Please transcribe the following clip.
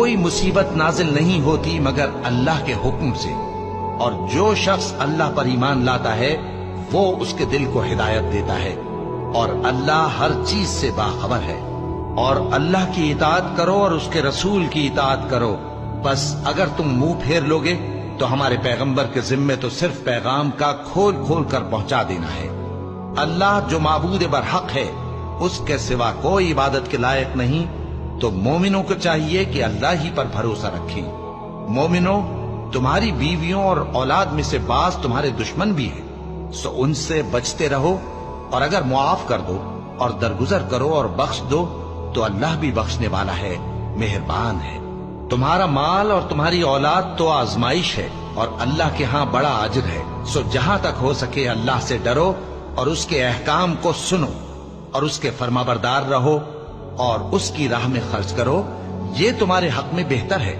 کوئی مصیبت نازل نہیں ہوتی مگر اللہ کے حکم سے، اور جو شخص اللہ پر ایمان لاتا ہے وہ اس کے دل کو ہدایت دیتا ہے، اور اللہ ہر چیز سے باخبر ہے۔ اور اللہ کی اطاعت کرو اور اس کے رسول کی اطاعت کرو، بس اگر تم منہ پھیر لوگے تو ہمارے پیغمبر کے ذمے تو صرف پیغام کا کھول کھول کر پہنچا دینا ہے۔ اللہ جو معبود برحق ہے، اس کے سوا کوئی عبادت کے لائق نہیں، تو مومنوں کو چاہیے کہ اللہ ہی پر بھروسہ رکھیں۔ مومنوں، تمہاری بیویوں اور اولاد میں سے بعض تمہارے دشمن بھی ہیں، سو ان سے بچتے رہو، اور اگر معاف کر دو اور درگزر کرو اور بخش دو تو اللہ بھی بخشنے والا ہے، مہربان ہے۔ تمہارا مال اور تمہاری اولاد تو آزمائش ہے، اور اللہ کے ہاں بڑا اجر ہے، سو جہاں تک ہو سکے اللہ سے ڈرو اور اس کے احکام کو سنو اور اس کے فرمانبردار رہو اور اس کی راہ میں خرچ کرو، یہ تمہارے حق میں بہتر ہے۔